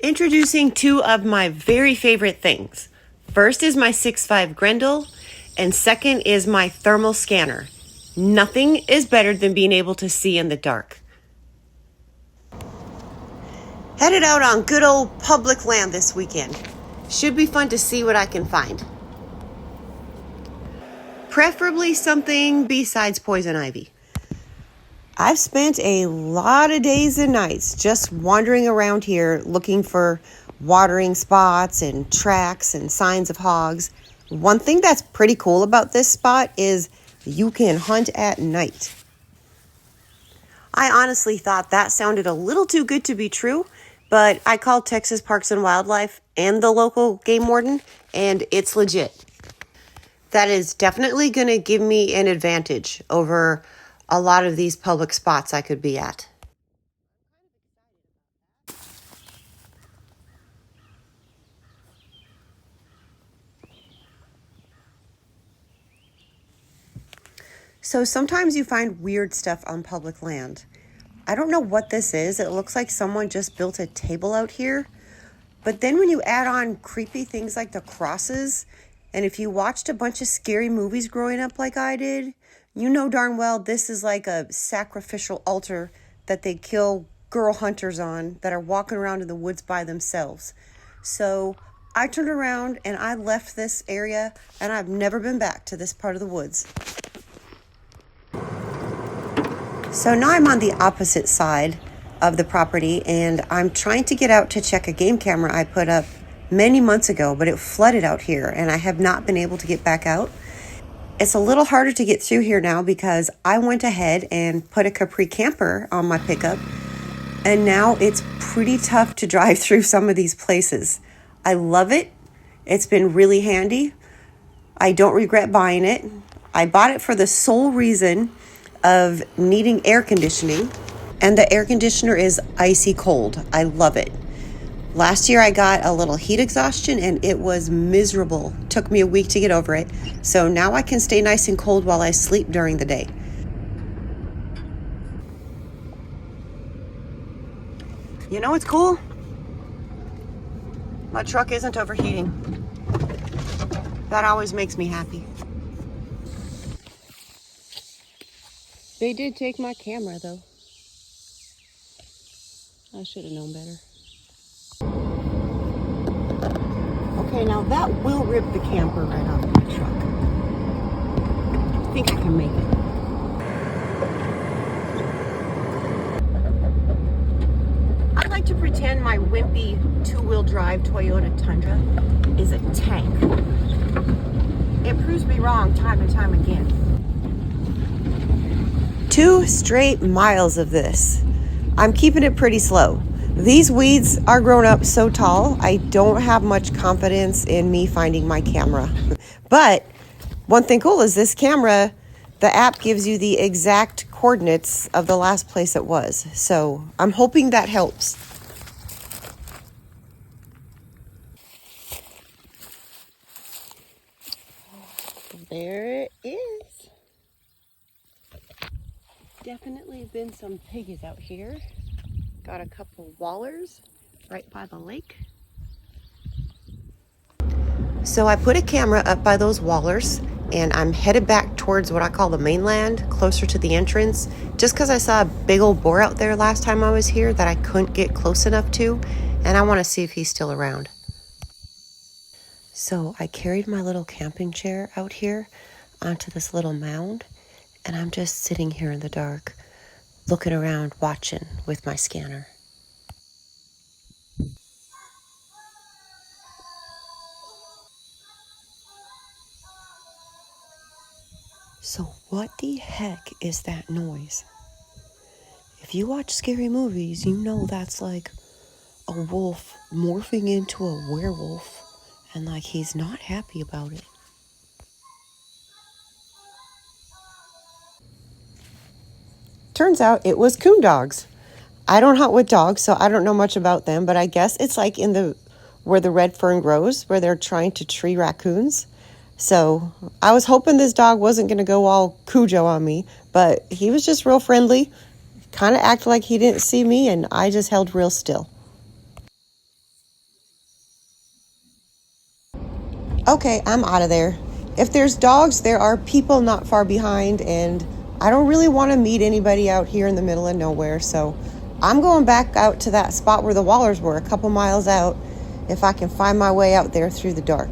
Introducing two of my very favorite things. First is my 6.5 Grendel, and second is my thermal scanner. Nothing is better than being able to see in the dark. Headed out on good old public land this weekend. Should be fun to see what I can find. Preferably something besides poison ivy. I've spent a lot of days and nights just wandering around here looking for watering spots and tracks and signs of hogs. One thing that's pretty cool about this spot is you can hunt at night. I honestly thought that sounded a little too good to be true, but I called Texas Parks and Wildlife and the local game warden, and it's legit. That is definitely going to give me an advantage over a lot of these public spots I could be at. So sometimes you find weird stuff on public land. I don't know what this is. It looks like someone just built a table out here. But then when you add on creepy things like the crosses, and if you watched a bunch of scary movies growing up like I did, you know darn well this is like a sacrificial altar that they kill girl hunters on that are walking around in the woods by themselves. So I turned around and I left this area, and I've never been back to this part of the woods. So now I'm on the opposite side of the property, and I'm trying to get out to check a game camera I put up many months ago, but it flooded out here and I have not been able to get back out. It's a little harder to get through here now because I went ahead and put a Capri camper on my pickup, and now it's pretty tough to drive through some of these places. I love it. It's been really handy. I don't regret buying it. I bought it for the sole reason of needing air conditioning, and the air conditioner is icy cold. I love it. Last year I got a little heat exhaustion and it was miserable. Took me a week to get over it. So now I can stay nice and cold while I sleep during the day. You know what's cool? My truck isn't overheating. That always makes me happy. They did take my camera though. I should have known better. Okay, now that will rip the camper right off my truck. I think I can make it. I like to pretend my wimpy two-wheel drive Toyota Tundra is a tank. It proves me wrong time and time again. 2 straight miles of this. I'm keeping it pretty slow. These weeds are grown up so tall, I don't have much confidence in me finding my camera. But one thing cool is this camera, the app gives you the exact coordinates of the last place it was. So I'm hoping that helps. There it is. Definitely been some piggies out here. Got a couple wallers right by the lake. So I put a camera up by those wallers, and I'm headed back towards what I call the mainland, closer to the entrance, just because I saw a big old boar out there last time I was here that I couldn't get close enough to, and I want to see if he's still around. So I carried my little camping chair out here onto this little mound, and I'm just sitting here in the dark, looking around, watching with my scanner. So what the heck is that noise? If you watch scary movies, you know that's like a wolf morphing into a werewolf, and like he's not happy about it. Turns out it was coon dogs. I don't hunt with dogs, so I don't know much about them, but I guess it's like in the where the red fern grows, where they're trying to tree raccoons. So I was hoping this dog wasn't going to go all Cujo on me, but he was just real friendly, kind of acted like he didn't see me, and I just held real still. Okay, I'm out of there. If there's dogs, there are people not far behind, and I don't really want to meet anybody out here in the middle of nowhere, so I'm going back out to that spot where the Wallers were, a couple miles out, if I can find my way out there through the dark.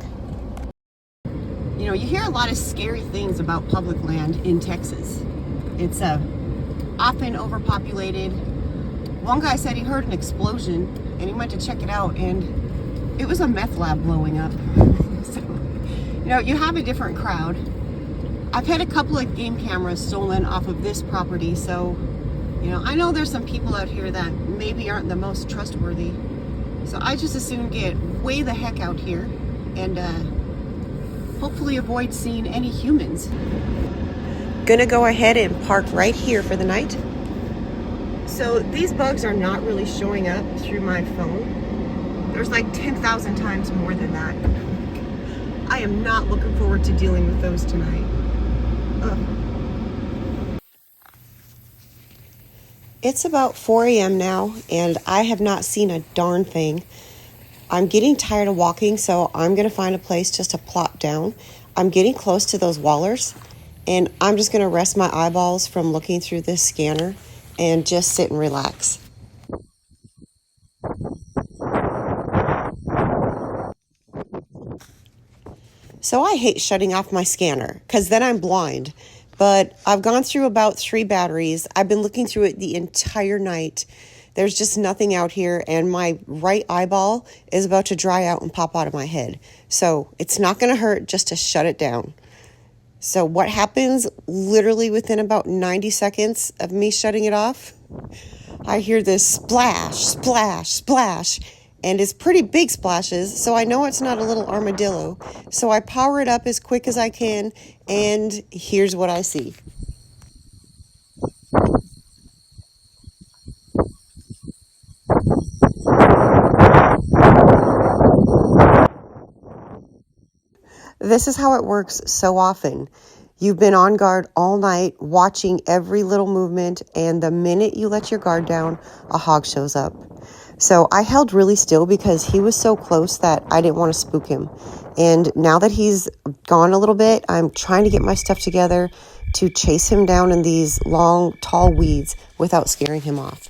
You know, you hear a lot of scary things about public land in Texas. It's often overpopulated. One guy said he heard an explosion, and he went to check it out, and it was a meth lab blowing up. So, you know, you have a different crowd. I've had a couple of game cameras stolen off of this property, so, you know, I know there's some people out here that maybe aren't the most trustworthy. So I just as soon get way the heck out here and hopefully avoid seeing any humans. Gonna go ahead and park right here for the night. So these bugs are not really showing up through my phone. There's like 10,000 times more than that. I am not looking forward to dealing with those tonight. Ugh. It's about 4 a.m. now, and I have not seen a darn thing. I'm getting tired of walking, so I'm going to find a place just to plop down. I'm getting close to those Wallers, and I'm just going to rest my eyeballs from looking through this scanner and just sit and relax. So I hate shutting off my scanner because then I'm blind. But I've gone through about 3 batteries. I've been looking through it the entire night. There's just nothing out here, and my right eyeball is about to dry out and pop out of my head. So it's not going to hurt just to shut it down. So what happens literally within about 90 seconds of me shutting it off? I hear this splash, splash, splash, and it's pretty big splashes, so I know it's not a little armadillo. So I power it up as quick as I can, and here's what I see. This is how it works so often. You've been on guard all night, watching every little movement, and the minute you let your guard down, a hog shows up. So I held really still because he was so close that I didn't want to spook him. And now that he's gone a little bit, I'm trying to get my stuff together to chase him down in these long, tall weeds without scaring him off.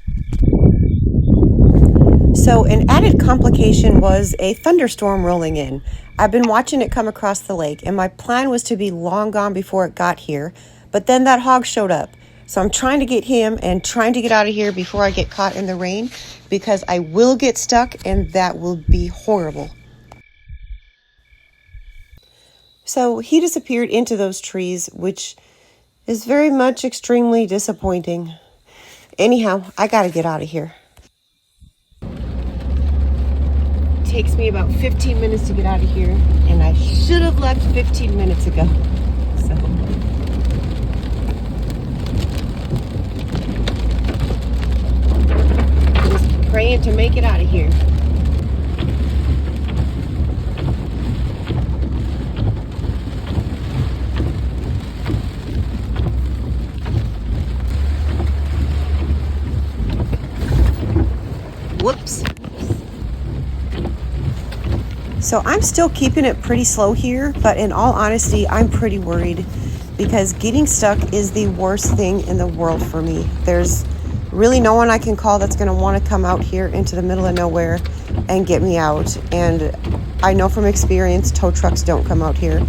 So an added complication was a thunderstorm rolling in. I've been watching it come across the lake, and my plan was to be long gone before it got here, but then that hog showed up. So I'm trying to get him and trying to get out of here before I get caught in the rain, because I will get stuck, and that will be horrible. So he disappeared into those trees, which is very much extremely disappointing. Anyhow, I gotta get out of here. Takes me about 15 minutes to get out of here, and I should have left 15 minutes ago. So just praying to make it out of here. Whoops. So I'm still keeping it pretty slow here, but in all honesty, I'm pretty worried because getting stuck is the worst thing in the world for me. There's really no one I can call that's going to want to come out here into the middle of nowhere and get me out. And I know from experience, tow trucks don't come out here.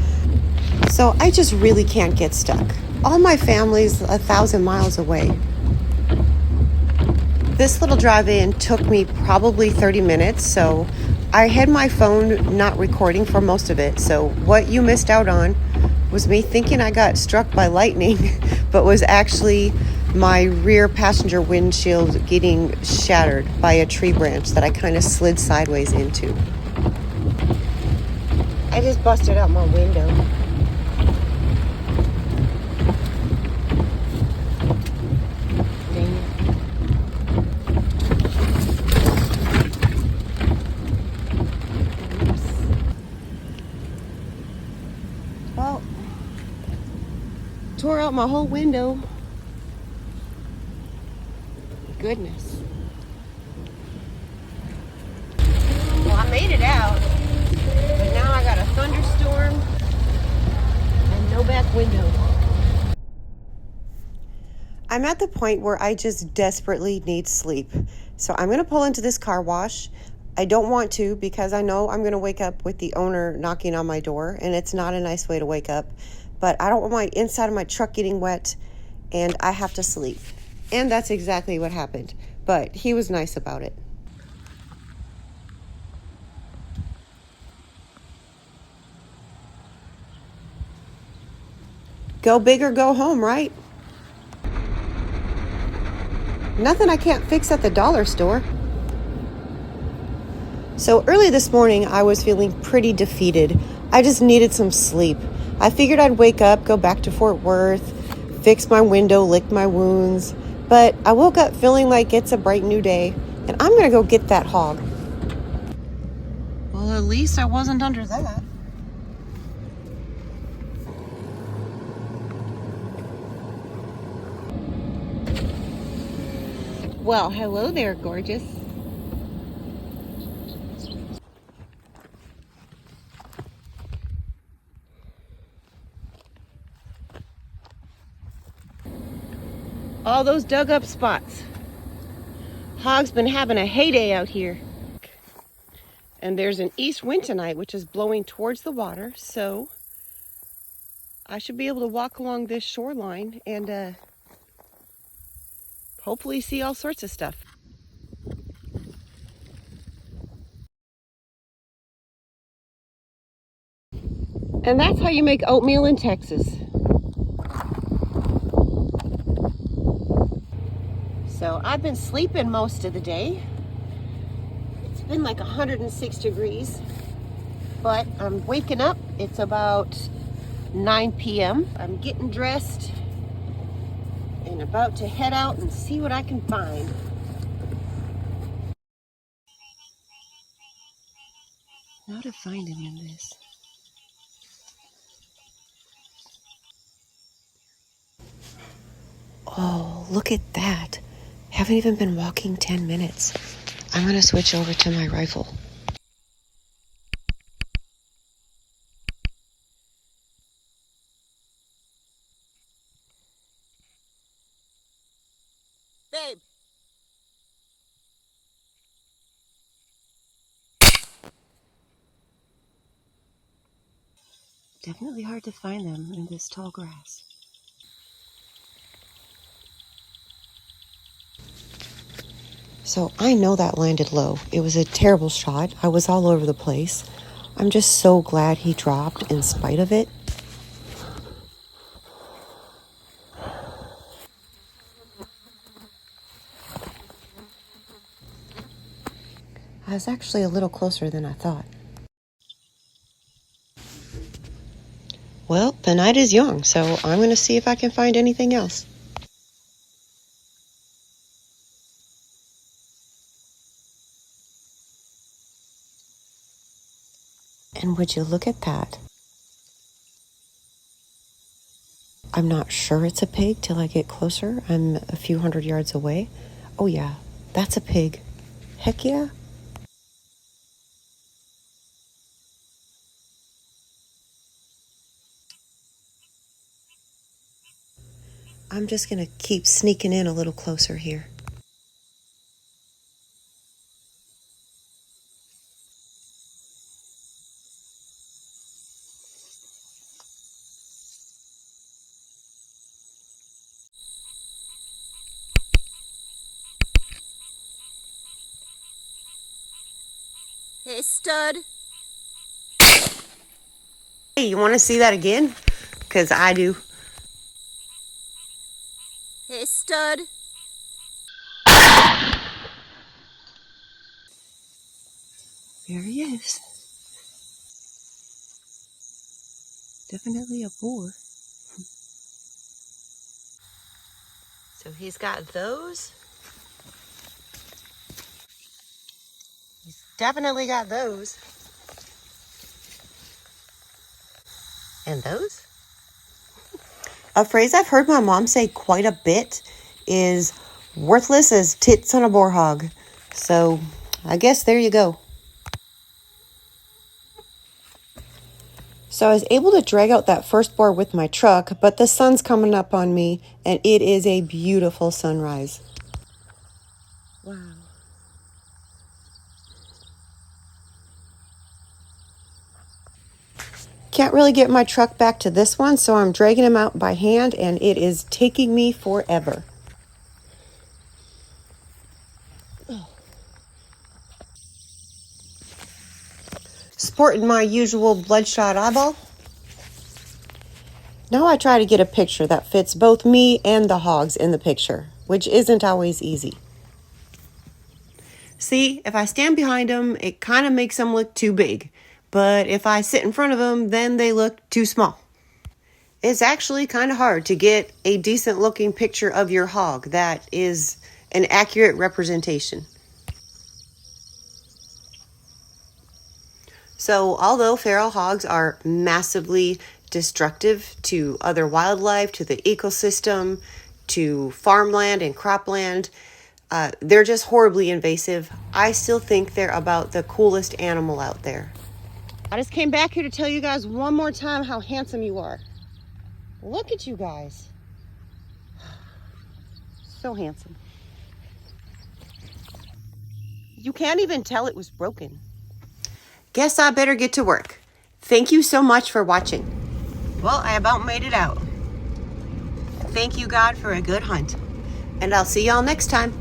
So I just really can't get stuck. All my family's 1,000 miles away. This little drive-in took me probably 30 minutes, so I had my phone not recording for most of it. So what you missed out on was me thinking I got struck by lightning, but was actually my rear passenger windshield getting shattered by a tree branch that I kind of slid sideways into. I just busted out my window. Dang it. Well, tore out my whole window. Goodness. Well, I made it out, but now I got a thunderstorm and no back window. I'm at the point where I just desperately need sleep. So I'm going to pull into this car wash. I don't want to because I know I'm going to wake up with the owner knocking on my door, and it's not a nice way to wake up. But I don't want my inside of my truck getting wet, and I have to sleep. And that's exactly what happened. But he was nice about it. Go big or go home, right? Nothing I can't fix at the dollar store. So early this morning, I was feeling pretty defeated. I just needed some sleep. I figured I'd wake up, go back to Fort Worth, fix my window, lick my wounds. But I woke up feeling like it's a bright new day, and I'm going to go get that hog. Well, at least I wasn't under that. Well, hello there, gorgeous. All those dug up spots. Hog's been having a heyday out here. And there's an east wind tonight, which is blowing towards the water, so I should be able to walk along this shoreline and hopefully see all sorts of stuff. And that's how you make oatmeal in Texas. So I've been sleeping most of the day. It's been like 106 degrees, but I'm waking up. It's about 9 p.m. I'm getting dressed and about to head out and see what I can find. How to find him in this. Oh, look at that. Haven't even been walking 10 minutes. I'm going to switch over to my rifle. Babe. Definitely hard to find them in this tall grass. So I know that landed low. It was a terrible shot. I was all over the place. I'm just so glad he dropped in spite of it. I was actually a little closer than I thought. Well, the night is young, so I'm going to see if I can find anything else. And would you look at that? I'm not sure it's a pig till I get closer. I'm a few hundred yards away. Oh yeah, that's a pig. Heck yeah. I'm just going to keep sneaking in a little closer here. Hey, stud. Hey, you want to see that again? Because I do. Hey, stud. There he is. Definitely a boar. So he's got those. He's definitely got those. And those? A phrase I've heard my mom say quite a bit is worthless as tits on a boar hog. So I guess there you go. So I was able to drag out that first boar with my truck, but the sun's coming up on me, and it is a beautiful sunrise. Wow. Can't really get my truck back to this one, so I'm dragging him out by hand, and it is taking me forever. Sporting my usual bloodshot eyeball. Now I try to get a picture that fits both me and the hogs in the picture, which isn't always easy. See, if I stand behind them, it kind of makes them look too big. But if I sit in front of them, then they look too small. It's actually kind of hard to get a decent looking picture of your hog that is an accurate representation. So although feral hogs are massively destructive to other wildlife, to the ecosystem, to farmland and cropland, they're just horribly invasive. I still think they're about the coolest animal out there. I just came back here to tell you guys one more time how handsome you are. Look at you guys. So handsome. You can't even tell it was broken. Guess I better get to work. Thank you so much for watching. Well, I about made it out. Thank you, God, for a good hunt. And I'll see y'all next time.